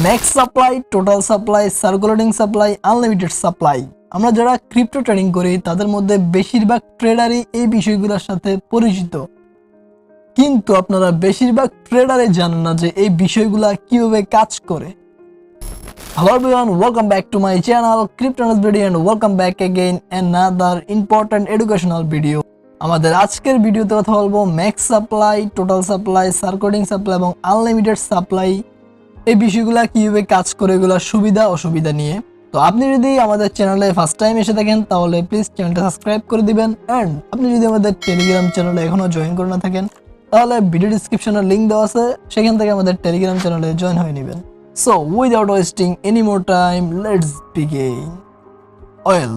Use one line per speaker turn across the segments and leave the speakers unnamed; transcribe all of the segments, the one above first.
Max supply, total supply, circulating supply, unlimited supply. আমরা যারা crypto trading করি তাদের মধ্যে বেশিরভাগ ট্রেডারই এই বিষয়গুলোর সাথে পরিচিত, কিন্তু আপনারা বেশিরভাগ ট্রেডারই জানেন না যে এই বিষয়গুলা কিভাবে কাজ করে। Hello everyone, welcome back to my channel Crypto Video and welcome back again another important educational video. আমাদের আজকের ভিডিওতে কথা বলবো max supply, total supply, circulating supply এবং আনলিমিটেড সাপ্লাই এই বিষয়গুলো কিভাবে কাজ করে, এগুলোর সুবিধা অসুবিধা নিয়ে। তো আপনি যদি আমাদের চ্যানেলে ফার্স্ট টাইম এসে থাকেন তাহলে প্লিজ চ্যানেলটা সাবস্ক্রাইব করে দিবেন, অ্যান্ড আপনি যদি আমাদের টেলিগ্রাম চ্যানেলে এখনো জয়েন করে না থাকেন তাহলে ভিডিও ডিসক্রিপশনে লিঙ্ক দেওয়া আছে, সেখান থেকে আমাদের টেলিগ্রাম চ্যানেলে জয়েন হয়ে নেবেন। So without wasting any more time, let's begin.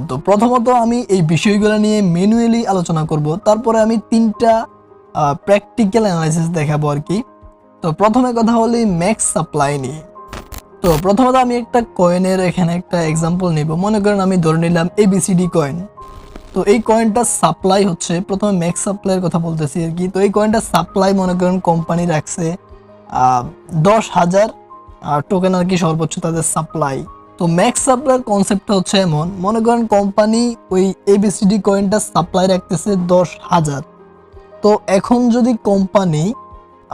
তো প্রথমত আমি এই বিষয়গুলো নিয়ে ম্যানুয়ালি আলোচনা করব, তারপরে আমি তিনটা প্র্যাকটিক্যাল অ্যানালাইসিস দেখাবো আর কি। তো প্রথমে কথা বলি ম্যাক্স সাপ্লাই নিয়ে। তো প্রথমত আমি একটা কয়েনের এখানে একটা এক্সাম্পল নিব। মনে করেন আমি ধরে নিলাম ABCD কয়েন। তো এই কয়েনটা সাপ্লাই হচ্ছে, প্রথমে ম্যাক্স সাপ্লাইয়ের কথা বলতেছি আর কি। তো এই কয়েনটা সাপ্লাই মনে করেন কোম্পানি রাখছে 10,000 টোকেন আর কি, সর্বোচ্চ তাদের সাপ্লাই। তো ম্যাক্স সাপ্লাইয়ের কনসেপ্টটা হচ্ছে এমন, মনে করেন কোম্পানি ওই ABCD কয়েনটা সাপ্লাই রাখতেছে 10,000। তো এখন যদি কোম্পানি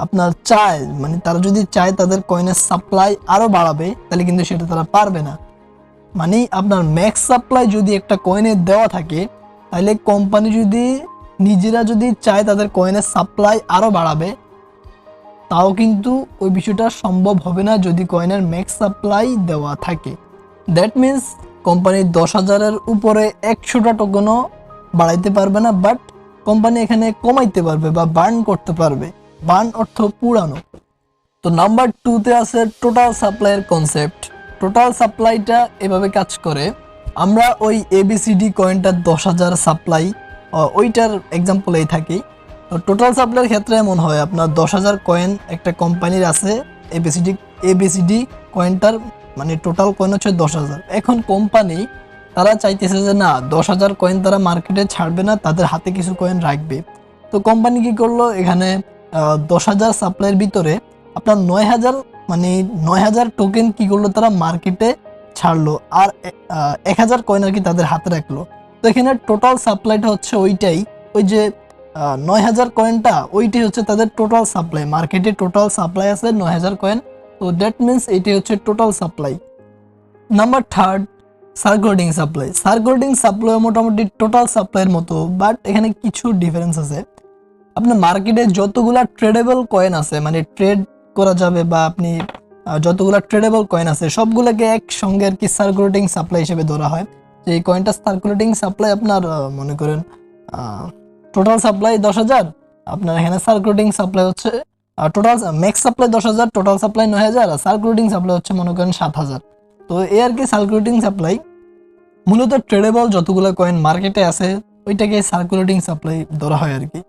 আপনার চায়, মানে তারা যদি চায় তাদের কয়েনের সাপ্লাই আরও বাড়াবে, তাহলে কিন্তু সেটা তারা পারবে না। মানে আপনার ম্যাক্স সাপ্লাই যদি একটা কয়েনে দেওয়া থাকে, তাহলে কোম্পানি যদি নিজেরা যদি চায় তাদের কয়েনের সাপ্লাই আরও বাড়াবে, তাও কিন্তু ওই বিষয়টা সম্ভব হবে না যদি কয়েনের ম্যাক্স সাপ্লাই দেওয়া থাকে। দ্যাট মিনস কোম্পানি 10,000-এর উপরে 100টা টোকেনও বাড়াইতে পারবে না, বাট কোম্পানি এখানে কমাইতে পারবে বা বার্ন করতে পারবে। বার্ন অর্থ পুরানো। তো নাম্বার 2-তে আছে টোটাল সাপ্লাইয়ের কনসেপ্ট। টোটাল সাপ্লাইটা এভাবে কাজ করে, আমরা ওই ABCD কয়েনটা 10,000 সাপ্লাই, ওইটার এক্সাম্পলেই থাকি। তো টোটাল সাপ্লাইয়ের ক্ষেত্রে এমন হয়, আপনার 10,000 কয়েন একটা কোম্পানির আছে, ABCD কয়েনটার মানে টোটাল কয়েন হচ্ছে 10,000। এখন কোম্পানি তারা চাইতেছে যে না, 10,000 কয়েন তারা মার্কেটে ছাড়বে না, তাদের হাতে কিছু কয়েন রাখবে। তো কোম্পানি কি করলো, এখানে 10,000 সাপ্লাইয়ের ভিতরে আপনার 9,000 মানে 9,000 টোকেন কি করলো, তারা মার্কেটে ছাড়লো, আর 1,000 কয়েন আর কি তাদের হাতে রাখলো। তো এখানে টোটাল সাপ্লাইটা হচ্ছে ওইটাই, ওই যে 9,000 কয়েনটা ওইটাই হচ্ছে তাদের টোটাল সাপ্লাই। মার্কেটে টোটাল সাপ্লাই আছে 9,000 কয়েন। তো দ্যাট মিনস এইটাই হচ্ছে total supply. Number 3, circulating supply. Circulating supply মোটামুটি টোটাল সাপ্লাইয়ের মতো, বাট এখানে কিছু ডিফারেন্স আছে। আপনার মার্কেটে যতগুলা ট্রেডেবল কয়েন আছে, মানে ট্রেড করা যাবে, বা আপনি যতগুলা ট্রেডেবল কয়েন আছে সবগুলোকে একসঙ্গে আর কি সার্কুলেটিং সাপ্লাই হিসেবে ধরা হয়। যে এই কয়েনটা সার্কুলেটিং সাপ্লাই আপনার মনে করেন টোটাল সাপ্লাই 10,000, আপনার এখানে সার্কুলেটিং সাপ্লাই হচ্ছে total max supply 10,000, total supply 9,000, আর সার্কুলেটিং সাপ্লাই হচ্ছে মনে করেন 7,000। তো এই আর কি সার্কুলেটিং সাপ্লাই। মূলত ট্রেডেবল যতগুলো কয়েন মার্কেটে আছে ওইটাকে সার্কুলেটিং সাপ্লাই ধরা হয় আর কি।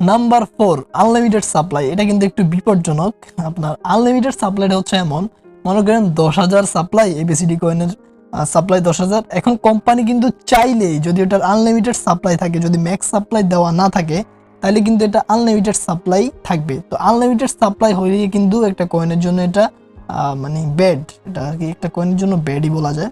Number 4, unlimited supply. এটা কিন্তু একটু বিপজ্জনক। আপনার আনলিমিটেড সাপ্লাইটা হচ্ছে এমন, মনে করেন 10,000 সাপ্লাই, ABCD কয়েনের সাপ্লাই 10,000। এখন কোম্পানি কিন্তু চাইলেই, যদি ওটার আনলিমিটেড সাপ্লাই থাকে, যদি ম্যাক্স সাপ্লাই দেওয়া না থাকে, তাহলে কিন্তু এটা আনলিমিটেড সাপ্লাই থাকবে। তো আনলিমিটেড সাপ্লাই হলে কিন্তু একটা কয়েনের জন্য এটা মানে ব্যাড, এটা আর কি একটা কয়েনের জন্য ব্যাডই বলা যায়।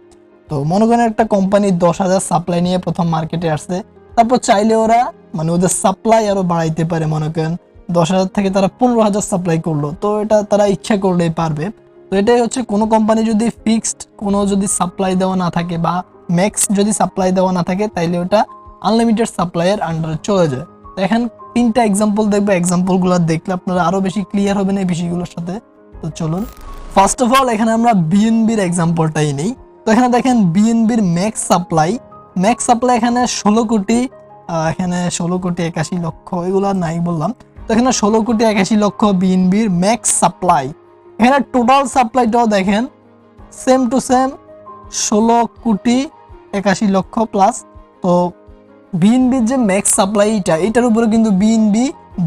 তো মনে করেন একটা কোম্পানি 10,000 সাপ্লাই নিয়ে প্রথম মার্কেটে আসছে, তারপর চাইলে ওরা মানে ওদের সাপ্লাই আরও বাড়াইতে পারে। মনে করেন 10,000 থেকে তারা 15,000 সাপ্লাই করলো, তো এটা তারা ইচ্ছা করলেই পারবে। তো এটাই হচ্ছে, কোনো কোম্পানি যদি ফিক্সড কোনো যদি সাপ্লাই দেওয়া না থাকে, বা ম্যাক্স যদি সাপ্লাই দেওয়া না থাকে, তাইলে ওটা আনলিমিটেড সাপ্লাইয়ের আন্ডারে চলে যায়। তো এখন 3টা এক্সাম্পল দেখবে, এক্সাম্পলগুলো দেখলে আপনারা আরও বেশি ক্লিয়ার হবেন এই বিষয়গুলোর সাথে। তো চলুন, ফার্স্ট অফ অল এখানে আমরা BNBর এক্সাম্পলটাই নিই। তো এখানে দেখেন BNBর ম্যাক্স সাপ্লাই এখানে 16 কোটি, এখানে 16 কোটি 81 লক্ষ, এগুলো নাই বললাম। তো এখানে 16 কোটি 81 লক্ষ BNBর ম্যাক্স সাপ্লাই। এখানে টোটাল সাপ্লাইটাও দেখেন সেম টু সেম 16 কোটি 81 লক্ষ প্লাস। তো BNBর যে ম্যাক্স সাপ্লাই এটার উপরে কিন্তু BNB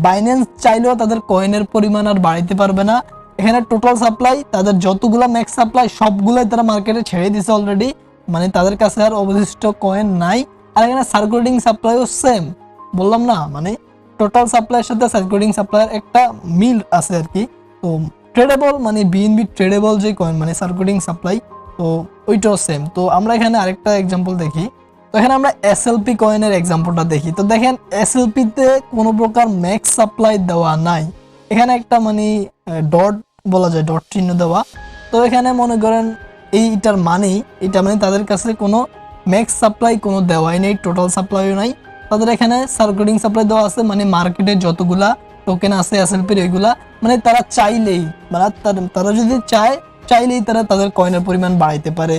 বাইন্যান্স চাইলেও তাদের কয়েনের পরিমাণ আর বাড়াইতে পারবে না। এখানে টোটাল সাপ্লাই তাদের যতগুলো ম্যাক্স সাপ্লাই সবগুলোই তারা মার্কেটে ছেড়ে দিছে অলরেডি, মানে তাদের কাছে আর অবশিষ্ট কয়েন নাই। আর এখানে সার্কুলেটিং সাপ্লাইও সেম, বললাম না, মানে টোটাল সাপ্লাইয়ের সাথে সার্কুলেটিং সাপ্লাইয়ের একটা মিল আছে আর কি। তো ট্রেডেবল মানে বিএনবি ট্রেডেবল যে কয়েন মানে সার্কুলেটিং সাপ্লাই, তো ওইটাও সেম। তো আমরা এখানে আরেকটা এক্সাম্পল দেখি। তো এখানে আমরা এসএলপি কয়েনের এক্সাম্পলটা দেখি। তো দেখেন এসএলপিতে কোনো প্রকার ম্যাক্স সাপ্লাই দেওয়া নাই, এখানে একটা মানে ডট বলা যায়, ডট চিহ্ন দেওয়া। তো এখানে মনে করেন এইটার মানেই এটা মানে তাদের কাছে কোনো ম্যাক্স সাপ্লাই কোনো দেওয়াই নেই, টোটাল সাপ্লাইও নাই। তাদের এখানে সার্কুলেটিং সাপ্লাই দেওয়া আছে, মানে মার্কেটে যতগুলা টোকেন আছে এসএলপির ওইগুলা মানে তারা চাইলেই মানে তারা যদি চাইলেই তারা তাদের কয়েনের পরিমাণ বাড়াইতে পারে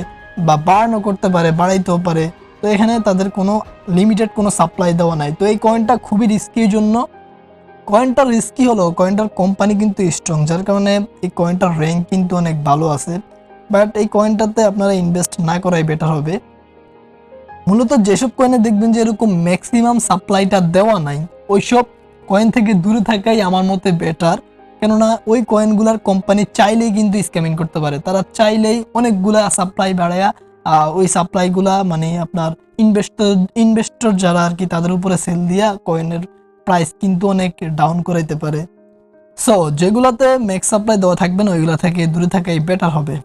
বা বাড়ানো করতে পারে, বাড়াইতেও পারে। তো এখানে তাদের কোনো লিমিটেড কোনো সাপ্লাই দেওয়া নাই। তো এই কয়েনটা খুবই রিস্কির জন্য, কয়েনটা রিস্কি হলো কয়েনটার কোম্পানি কিন্তু স্ট্রং, যার কারণে এই কয়েনটার র্যাঙ্ক কিন্তু অনেক ভালো আছে। বাট এই কয়েনটাতে আপনারা ইনভেস্ট না করাই বেটার হবে। মূলত যেসব কয়েনে দেখবেন যে এরকম ম্যাক্সিমাম সাপ্লাইটা দেওয়া নাই, ওইসব কয়েন থেকে দূরে থাকাই আমার মতে বেটার। কেননা ওই কয়েনগুলার কোম্পানি চাইলেই কিন্তু স্ক্যামিং করতে পারে, তারা চাইলেই অনেকগুলা সাপ্লাই বাড়ায়া ওই সাপ্লাইগুলা মানে আপনার ইনভেস্টর যারা আর কি তাদের উপরে সেল দিয়া কয়েনের প্রাইস কিন্তু অনেক ডাউন করাইতে পারে। সো যেগুলাতে ম্যাক্স সাপ্লাই দেওয়া থাকবে না ওইগুলা থেকে দূরে থাকাই বেটার হবে।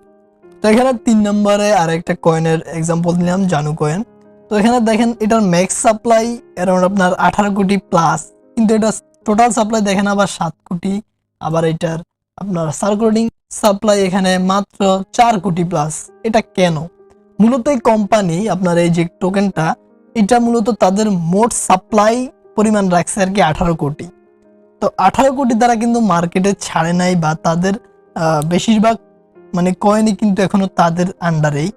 তো এখানে 3 নম্বরে আরেকটা কয়েনের এক্সাম্পল দিলাম, জানু কয়েন। তো এখানে দেখেন এটার ম্যাক্স সাপ্লাই অ্যারাউন্ড আপনার 18 কোটি প্লাস, কিন্তু এটা টোটাল সাপ্লাই দেখেন আবার 7 কোটি। আবার এটার আপনার সার্কুলেটিং সাপ্লাই এখানে মাত্র 4 কোটি প্লাস। এটা কেন? মূলত এই কোম্পানি আপনার এই যে টোকেনটা, এটা মূলত তাদের মোট সাপ্লাই পরিমাণ রাখছে আর কি 18 কোটি। তো 18 কোটি দ্বারা কিন্তু মার্কেটে ছাড়ে নাই, বা তাদের বেশিরভাগ মানে কয়েনই কিন্তু এখনো তাদের আন্ডারেই।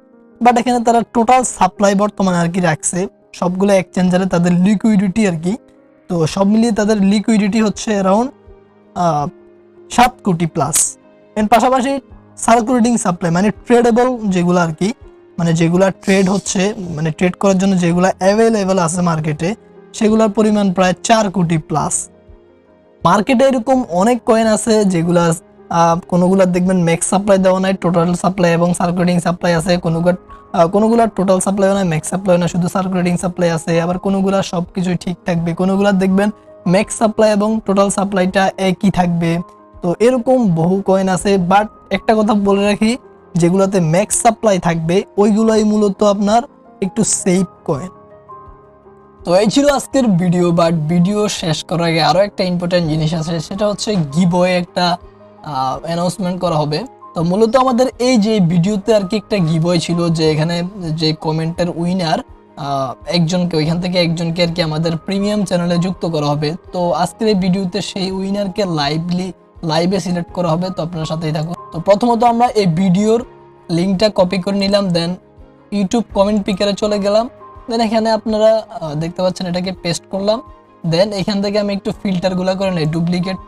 বাট এখানে তারা টোটাল সাপ্লাই বর্তমানে আর কি রাখছে সবগুলো এক্সচেঞ্জারে, তাদের লিকুইডিটি আর কি। তো সব মিলিয়ে তাদের লিকুইডিটি হচ্ছে অ্যারাউন্ড 7 কোটি প্লাস। এর পাশাপাশি সার্কুলেটিং সাপ্লাই মানে ট্রেডেবল যেগুলো আর কি, মানে যেগুলা ট্রেড হচ্ছে মানে ট্রেড করার জন্য যেগুলা অ্যাভেলেবেল আছে মার্কেটে, সেগুলোর পরিমাণ প্রায় 4 কোটি প্লাস। মার্কেটে এরকম অনেক কয়েন আছে যেগুলা কোনোগুলা দেখবেন ম্যাক্স সাপ্লাই দেওয়া নাই, টোটাল সাপ্লাই এবং সার্কুলেটিং সাপ্লাই আছে। কোনোগুলা টোটাল সাপ্লাইও নাই, ম্যাক্স সাপ্লাই না, শুধু সার্কুলেটিং সাপ্লাই আছে। আবার কোনোগুলা সব কিছুই ঠিক থাকবে, কোনোগুলা দেখবেন ম্যাক্স সাপ্লাই এবং টোটাল সাপ্লাইটা একই থাকবে। তো এরকম বহু কয়েন আছে। বাট একটা কথা বলে রাখি, যেগুলোতে ম্যাক্স সাপ্লাই থাকবে ওইগুলোই মূলত আপনার একটু সেফ কয়েন। তো এই ছিল আজকের ভিডিও। বাট ভিডিও শেষ করার আগে আরো একটা ইম্পর্টেন্ট জিনিস আছে, সেটা হচ্ছে গিভওয়ে একটা অ্যানাউন্সমেন্ট করা হবে। তো মূলত আমাদের এই যে ভিডিওতে আর কি একটা গিভওয়ে ছিল, যে এখানে যে কমেন্টের উইনার একজনকে, ওইখান থেকে একজনকে আর কি আমাদের প্রিমিয়াম চ্যানেলে যুক্ত করা হবে। তো আজকের এই ভিডিওতে সেই উইনারকে লাইভে সিলেক্ট করা হবে। তো আপনার সাথেই থাকুন। তো প্রথমত আমরা এই ভিডিওর লিঙ্কটা কপি করে নিলাম, দেন ইউটিউব কমেন্ট পিকারে চলে গেলাম। দেন এখানে আপনারা দেখতে পাচ্ছেন এটাকে পেস্ট করলাম। দেন এখান থেকে আমি একটু ফিল্টারগুলা করে নিই, ডুপ্লিকেট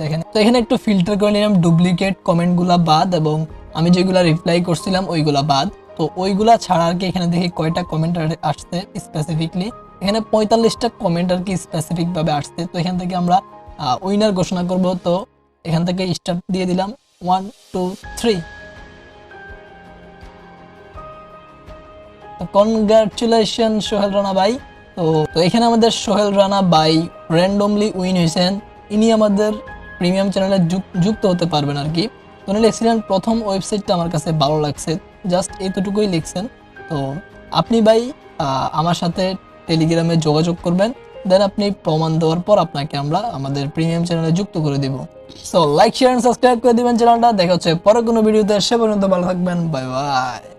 দেখেন। তো এখানে একটু ফিল্টার করে নিলাম ডুপ্লিকেট কমেন্টগুলা বাদ, এবং আমি যেগুলা রিপ্লাই করছিলাম ওইগুলা বাদ। তো ওইগুলা ছাড়া আর কি এখানে দেখি কয়টা কমেন্ট আসছে স্পেসিফিকলি। এখানে 45টা কমেন্ট আর কি স্পেসিফিক ভাবে আসছে। তো এখান থেকে আমরা উইনার ঘোষণা করব। তো এখান থেকে স্টার্ট দিয়ে দিলাম 1 2 3। কনগ্রাচুলেশন সোহেল রানা ভাই। তো এখানে আমাদের সোহেল রানা ভাই র্যান্ডমলি উইন হয়েছেন। ইনি আমাদের প্রিমিয়াম চ্যানেলে যুক্ত হতে পারবেন আর কি। তো উনি লিখছিলেন প্রথম ওয়েবসাইটটা আমার কাছে ভালো লাগছে, জাস্ট এতটুকুই লিখছেন। তো আপনি ভাই আমার সাথে টেলিগ্রামে যোগাযোগ করবেন, দেন আপনি প্রমাণ দেওয়ার পর আপনাকে আমরা আমাদের প্রিমিয়াম চ্যানেলে যুক্ত করে দিব। So like share and subscribe করে দিবেন চ্যানেলটা। দেখা হচ্ছে পরে কোনো ভিডিওতে, সে পর্যন্ত ভালো থাকবেন, বাই বাই।